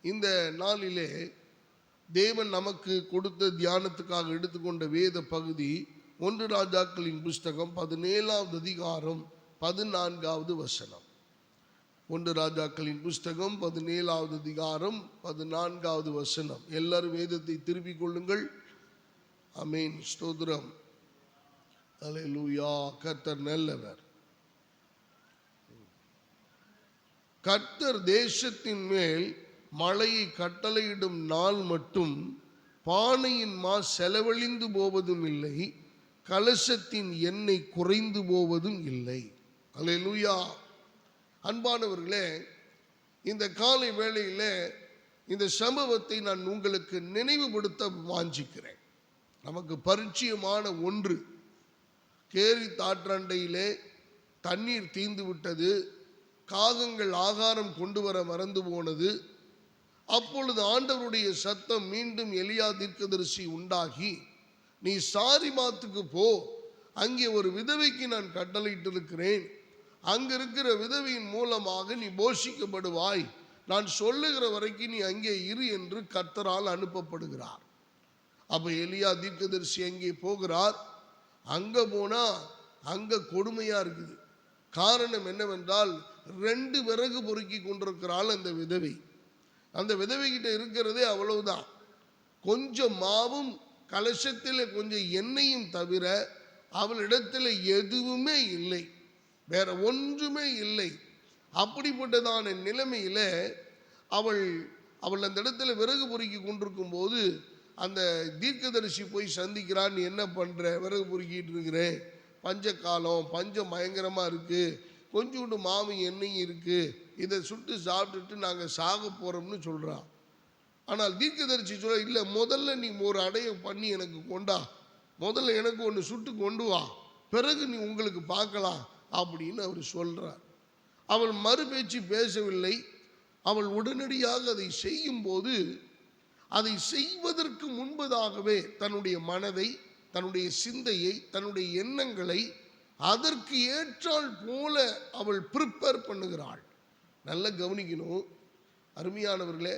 இந்த நாளிலே தேவன் நமக்கு கொடுத்த தியானத்துக்காக எடுத்துக்கொண்ட வேத பகுதி 1 ராஜாக்களின் புஸ்தகம் 17வது அதிகாரம் 14வது வசனம். 1 ராஜாக்களின் புஸ்தகம் 17வது அதிகாரம் 14வது வசனம். எல்லாரும் வேதத்தை திருப்பிக் கொள்ளுங்கள். ஆமென், ஸ்தோத்திரம், அல்லேலூயா. கர்த்தர் நல்லவர். கர்த்தர் தேசத்தின் மேல் மழையை கட்டளையிடும் நாள் மட்டும் பானையின் மா செலவழிந்து போவதும் இல்லை, கலசத்தின் எண்ணெய் குறைந்து போவதும் இல்லை. அல்லேலூயா. அன்பானவர்களே, இந்த காலை வேளையிலே இந்த சம்பவத்தை நான் உங்களுக்கு நினைவுபடுத்த வாஞ்சிக்கிறேன். நமக்கு பரிச்சயமான ஒன்று. கேரி தாற்றண்டையிலே தண்ணீர் தீர்ந்து விட்டது, காகங்கள் ஆகாரம் கொண்டு வர மறந்து போனது. அப்பொழுது ஆண்டவருடைய சத்தம் மீண்டும் எலியா தீர்க்கதரிசி உண்டாகி, நீ சாரிமாத்துக்கு போ, அங்கே ஒரு விதவைக்கு நான் கட்டளையிட்டிருக்கிறேன், அங்க இருக்கிற விதவையின் மூலமாக நீ போஷிக்கப்படுவாய், நான் சொல்லுகிற வரைக்கும் நீ அங்கே இரு என்று கர்த்தரால் அனுப்பப்படுகிறார். அப்ப எலியா தீர்க்கதரிசி அங்கே போகிறார். அங்க போனா அங்க கொடுமையா இருக்குது. காரணம் என்னவென்றால் 2 விறகு பொறுக்கி கொண்டிருக்கிறாள் அந்த விதவை. அந்த விதவை கிட்ட இருக்கிறதே அவ்வளவுதான், கொஞ்சம் மாவும் கலசத்தில் கொஞ்சம் எண்ணெயும் தவிர அவளிடத்தில் எதுவுமே இல்லை, வேற ஒன்றுமே இல்லை. அப்படிப்பட்டதான நிலைமையில அவள் அந்த இடத்துல விறகு பொறுக்கி கொண்டிருக்கும் போது அந்த தீர்க்கதரிசி போய் சந்திக்கிறான். நீ என்ன பண்ற? விறகு பொறுக்கிட்டு இருக்கிறேன், பஞ்ச காலம், பஞ்சம் பயங்கரமா இருக்கு, கொஞ்சோண்டு மாவும் எண்ணெயும் இருக்கு, இதை சுட்டு சாப்பிட்டுட்டு நாங்கள் சாக போறோம்னு சொல்றான். ஆனால் தீர்க்கதரிசி சொல்ல, இல்லை, முதல்ல நீ ஒரு அடைய பண்ணி எனக்கு கொண்டா, முதல்ல எனக்கு ஒன்று சுட்டு கொண்டு வா, பிறகு நீ உங்களுக்கு பார்க்கலாம் அப்படின்னு அவர் சொல்றார். அவள் மறுபேச்சு பேசவில்லை. அவள் உடனடியாக அதை செய்யும் போது, அதை செய்வதற்கு முன்பதாகவே தன்னுடைய மனதை, தன்னுடைய சிந்தையை, தன்னுடைய எண்ணங்களை அதற்கு ஏற்றால் போல அவள் ப்ரிப்பேர் பண்ணுகிறாள். நல்லா கவனிக்கணும் அருமையானவர்களே.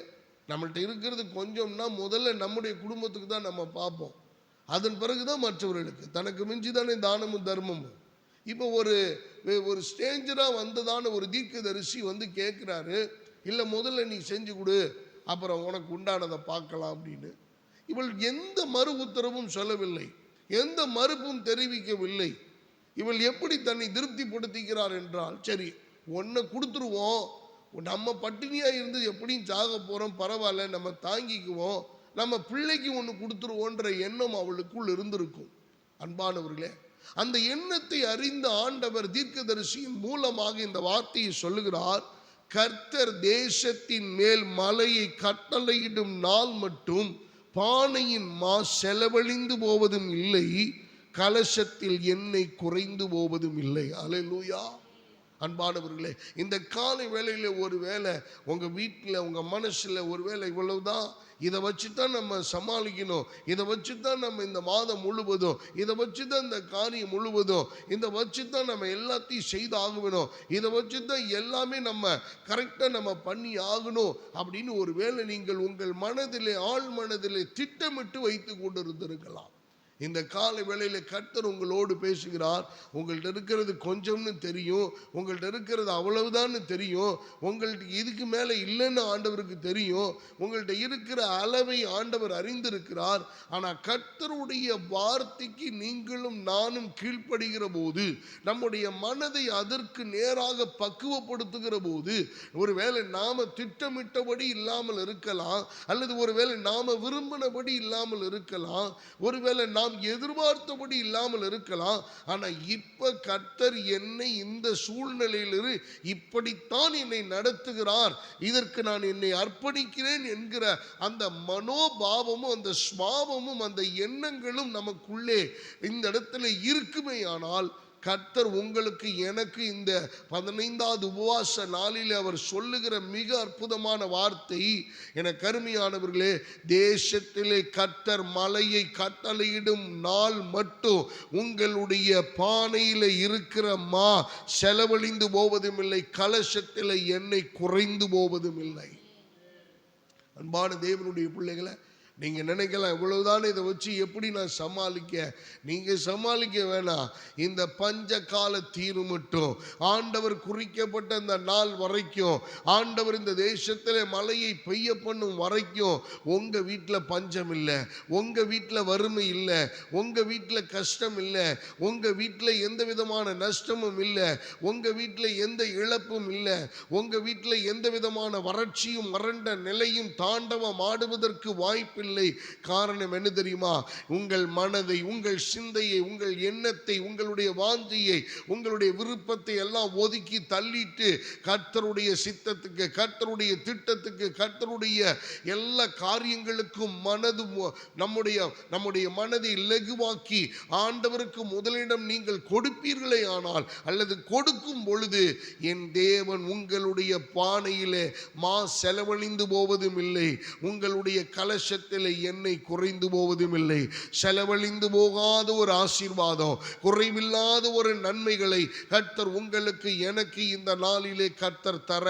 நம்மள்கிட்ட இருக்கிறது கொஞ்சம்னா முதல்ல நம்முடைய குடும்பத்துக்கு தான் நம்ம பார்ப்போம், அதன் பிறகுதான் மற்றவர்களுக்கு. தனக்கு மிஞ்சி தானே தானமும் தர்மமும். இப்போ ஒரு ஸ்டேஞ்சராக வந்ததான ஒரு தீர்க்கதரிசி வந்து கேட்குறாரு, இல்லை முதல்ல நீ செஞ்சு கொடு, அப்புறம் உனக்கு உண்டானதை பார்க்கலாம் அப்படின்னு. இவள் எந்த மறு உத்தரவும் சொல்லவில்லை, எந்த மறுப்பும் தெரிவிக்கவில்லை. இவள் எப்படி தன்னை திருப்திப்படுத்திக்கிறார் என்றால், சரி ஒன்றை கொடுத்துருவோம், நம்ம பட்டினியாக இருந்து எப்படியும் சாக போகிறோம், பரவாயில்ல, நம்ம தாங்கிக்குவோம், நம்ம பிள்ளைக்கு ஒன்று கொடுத்துருவோன்ற எண்ணம் அவளுக்குள் இருந்திருக்கும். அன்பானவர்களே, அந்த எண்ணத்தை அறிந்த ஆண்டவர் தீர்க்கதரிசியின் மூலமாக இந்த வார்த்தையை சொல்லுகிறார். கர்த்தர் தேசத்தின் மேல் மலையை கட்டளையிடும் நாள் மட்டும் பானையின் மா செலவழிந்து போவதும் இல்லை, கலசத்தில் எண்ணெய் குறைந்து போவதும் இல்லை. அல்லேலூயா. அன்பானவர்களே, இந்த காலை வேளையில் ஒரு வேளை உங்கள் வீட்டில் உங்கள் மனசில் ஒரு வேளை இவ்வளவுதான், இதை வச்சு தான் நம்ம சமாளிக்கணும், இதை வச்சு தான் நம்ம இந்த மாதம் முழுவதும், இதை வச்சு தான் இந்த காரியம் முழுவதும், இதை வச்சு தான் நம்ம எல்லாத்தையும் செய்து ஆகணும், இதை வச்சு தான் எல்லாமே நம்ம கரெக்டாக நம்ம பண்ணி ஆகணும் அப்படின்னு ஒரு வேளை நீங்கள் உங்கள் மனதிலே, ஆழ் மனதிலே திட்டமிட்டு வைத்து கொண்டு இருந்திருக்கலாம். இந்த காலை வேளையில் கர்த்தர் உங்களோடு பேசுகிறார். உங்கள்கிட்ட இருக்கிறது கொஞ்சம்னு தெரியும், உங்கள்கிட்ட இருக்கிறது அவ்வளவுதான்னு தெரியும், உங்கள்கிட்ட இதுக்கு மேலே இல்லைன்னு ஆண்டவருக்கு தெரியும், உங்கள்கிட்ட இருக்கிற அளவை ஆண்டவர் அறிந்திருக்கிறார். ஆனால் கர்த்தருடைய வார்த்தைக்கு நீங்களும் நானும் கீழ்ப்படுகிற போது, நம்முடைய மனதை அதற்கு நேராக பக்குவப்படுத்துகிற போது, ஒருவேளை நாம திட்டமிட்டபடி இல்லாமல் இருக்கலாம், அல்லது ஒருவேளை நாம விரும்பினபடி இல்லாமல் இருக்கலாம், ஒருவேளை நாம் எதிர்பார்த்தபடி இல்லாமல் இருக்கலாம். ஆனா இப்ப கர்த்தர் என்னை இந்த சூழ்நிலையிலிருந்து இப்படித்தான் என்னை நடத்துகிறார், இதற்கு நான் என்னை அர்ப்பணிக்கிறேன் என்கிற அந்த மனோபாவமும் அந்த ஸ்வாவமும் அந்த எண்ணங்களும் நமக்குள்ளே இந்த இடத்துல இருக்குமே ஆனால், கர்த்தர் உங்களுக்கு எனக்கு இந்த 15வது உபவாச நாளில் அவர் சொல்லுகிற மிக அற்புதமான வார்த்தை, என கருமையானவர்களே, தேசத்திலே கர்த்தர் மலையை கட்டளையிடும் நாள் மட்டும் உங்களுடைய பானையில் இருக்கிற மா செலவழிந்து போவதும் இல்லை, கலசத்தில் எண்ணெய் குறைந்து போவதும் இல்லை. அன்பான தேவனுடைய பிள்ளைகளை, நீங்க நினைக்கலாம் இவ்வளவுதான், இதை வச்சு எப்படி நான் சமாளிக்க? நீங்க சமாளிக்க வேணாம். இந்த பஞ்ச கால தீரு மட்டும், ஆண்டவர் குறிக்கப்பட்ட இந்த நாள் வரைக்கும், ஆண்டவர் இந்த தேசத்திலே மழையை பெய்ய பண்ணும் வரைக்கும் உங்க வீட்டில் பஞ்சம் இல்லை, உங்க வீட்டில் வறுமை இல்லை, உங்க வீட்டில் கஷ்டம் இல்லை, உங்க வீட்டில் எந்த விதமான நஷ்டமும் இல்லை, உங்க வீட்டில் எந்த இழப்பும் இல்லை, உங்க வீட்டில் எந்த விதமான வறட்சியும் வறண்ட நிலையும் தாண்டவம் ஆடுவதற்கு வாய்ப்பில்லை. காரணம் என்ன தெரியுமா? உங்கள் மனதை, உங்கள் சிந்தையை, உங்கள் எண்ணத்தை, உங்களுடைய வாஞ்சையை, உங்களுடைய விருப்பத்தை எல்லாம் ஒதுக்கி தள்ளிட்டு கர்த்தருடைய சித்தத்துக்கு, கர்த்தருடைய திட்டத்துக்கு, கர்த்தருடைய எல்லா காரியங்களுக்கும் நம்முடைய மனதை லகுவாக்கி ஆண்டவருக்கு முதலிடம் நீங்கள் கொடுப்பீர்களே ஆனால், அல்லது கொடுக்கும் பொழுது, என் தேவன் உங்களுடைய பானையிலே செலவழிந்து போவதும் இல்லை, உங்களுடைய கலசத்தில் எண்ணெய் குறைந்து போவதும் இல்லை. செலவழிந்து போகாத ஒரு ஆசீர்வாதம், குறைவில்லாத ஒரு நன்மைகளை கர்த்தர் உங்களுக்கு, எனக்கு இந்த நாளிலே கர்த்தர் தர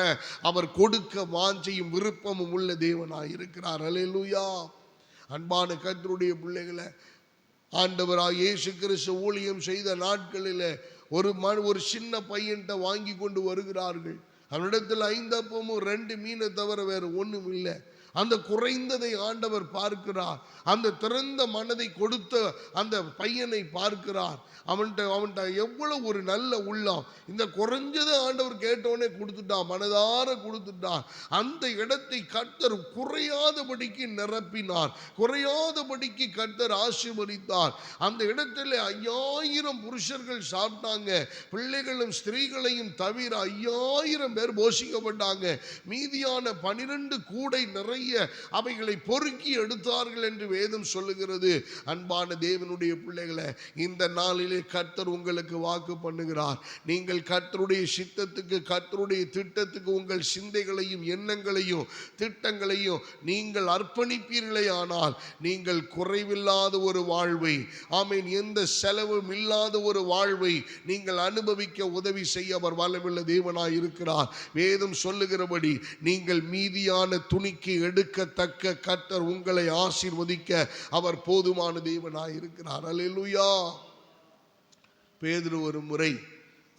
அவர் கொடுக்க வாஞ்சையும் விருப்பமும் உள்ள தேவனாய் இருக்கிறார். அல்லேலூயா. அன்பான கர்த்தருடைய பிள்ளைகளை, ஆண்டவராய் இயேசு கிறிஸ்து ஊழியம் செய்த நாட்களில் ஒரு சின்ன பையன்கிட்ட வாங்கி கொண்டு வருகிறார்கள். அவனிடத்தில் 5 அப்பமும் 2 மீனை தவிர வேறு ஒன்றும் இல்லை. அந்த குறைந்ததை ஆண்டவர் பார்க்கிறார். அந்த திறந்த மனதை கொடுத்த அந்த பையனை பார்க்கிறார். அவன்கிட்ட எவ்வளவு ஒரு நல்ல உள்ளம். இந்த குறைஞ்சதை ஆண்டவர் கேட்டவனே கொடுத்துட்டான், மனதார கொடுத்துட்டான். அந்த இடத்தை கர்த்தர் குறையாதபடிக்கு நிரப்பினார், குறையாதபடிக்கு கர்த்தர் ஆசீர்வதித்தார். அந்த இடத்துல 5000 புருஷர்கள் சாப்பிட்டாங்க. பிள்ளைகளும் ஸ்திரீகளையும் தவிர 5000 பேர் போஷிக்கப்பட்டாங்க. மீதியான 12 கூடை நிறைய அவைகளை பொறுக்கி எடுத்தார்கள் என்று வேதம் சொல்லுகிறது. அன்பான தேவனுடைய பிள்ளைகளை, இந்த நாளிலே கர்த்தர் உங்களுக்கு வாக்கு பண்ணுகிறார். நீங்கள் கர்த்தருடைய சித்தத்துக்கு, கர்த்தருடைய திட்டத்துக்கு உங்கள் சிந்தைகளையும் எண்ணங்களையும் திட்டங்களையும் நீங்கள் அர்ப்பணிப்பீர்களே ஆனால், நீங்கள் குறைவில்லாத ஒரு வாழ்வை, ஆமீன், எந்த செலவும் இல்லாத ஒரு வாழ்வை நீங்கள் அனுபவிக்க உதவி செய்ய அவர் வல்லமையுள்ள தேவனாய் இருக்கிறார். வேதம் சொல்லுகிறபடி நீங்கள் மீதியான துணிக்கு எடுக்கத்தக்க கர்த்தர் உங்களை ஆசீர்வதிக்க அவர் போதுமான தேவனாய் இருக்கிறார். அல்லேலூயா. பேதுரு ஒரு முறை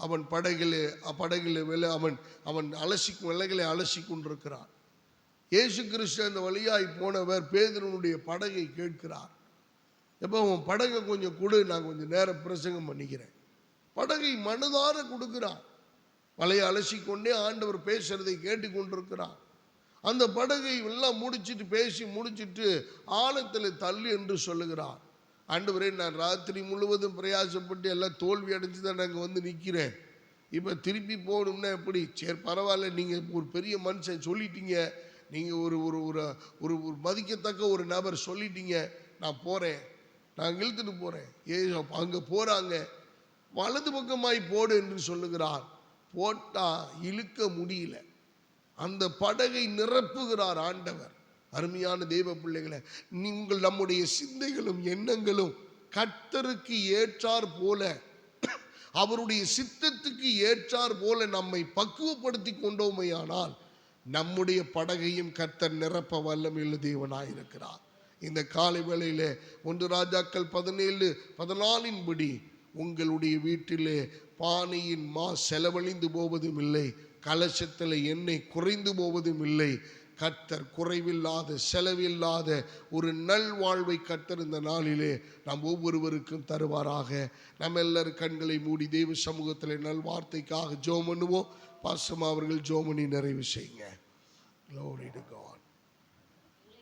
அவன் படகிலே அவன் வெள்ளைகளை அலசி கொண்டிருக்கிறான். இயேசு கிறிஸ்து அந்த வழியாய் போனவர் பேதுருனுடைய படகை கேட்கிறார். எப்போ உன் படகை கொஞ்சம் கொடு, நான் கொஞ்சம் நேரம் பிரசங்கம் பண்ணிக்கிறேன். படகை மனதார கொடுக்கிறான். வலையை அலசிக்கொண்டே ஆண்டவர் பேசுறதை கேட்டுக்கொண்டிருக்கிறான். அந்த படகை எல்லாம் பேசி முடிச்சிட்டு ஆழத்தில் தள்ளு என்று சொல்லுகிறார். ஆண்டவரே, நான் ராத்திரி முழுவதும் பிரயாசப்பட்டு எல்லாம் தோல்வி அடைஞ்சு தான் நாங்கள் வந்து நிற்கிறேன். இப்போ திருப்பி போகணும்னா எப்படி? சரி பரவாயில்ல, நீங்கள் ஒரு பெரிய மனுஷன் சொல்லிட்டீங்க, நீங்கள் ஒரு ஒரு ஒரு மதிக்கத்தக்க ஒரு நபர் சொல்லிட்டீங்க, நான் போகிறேன், நான் இழுத்துட்டு போகிறேன். அங்கே போகிறாங்க. வலது பக்கமாய் போடு என்று சொல்லுகிறார். போட்டால் இழுக்க முடியல. அந்த படகை நிரப்புகிறார் ஆண்டவர். அருமையான தேவ பிள்ளைகளை, நீங்கள் நம்முடைய சிந்தைகளும் எண்ணங்களும் கர்த்தருக்கு ஏற்றார் போல, அவருடைய சித்தத்துக்கு ஏற்றார் போல நம்மை பக்குவப்படுத்தி கொண்டோமையானால் நம்முடைய படகையும் கர்த்தர் நிரப்ப வல்லமையுள்ள தேவனாயிருக்கிறார். இந்த காலை வேளையிலே 1 ராஜாக்கள் 17:14 படி உங்களுடைய வீட்டிலே பானையின் செலவழிந்து போவதும் இல்லை, கலசத்தில் எண்ணெய் குறைந்து போவதும் இல்லை. கர்த்தர் குறைவில்லாத, செலவில்லாத ஒரு நல்வாழ்வை கர்த்தர் இந்த நாளிலே நாம் ஒவ்வொருவருக்கும் தருவாராக. நம்ம எல்லாரும் கண்களை மூடி தெய்வ சமூகத்தில் நல்வார்த்தைக்காக ஜெபம் பண்ணுவோம். பாஸ்டர் அவர்கள் ஜெபம் பண்ணி நிறைவு செய்யுங்க. Glory to God.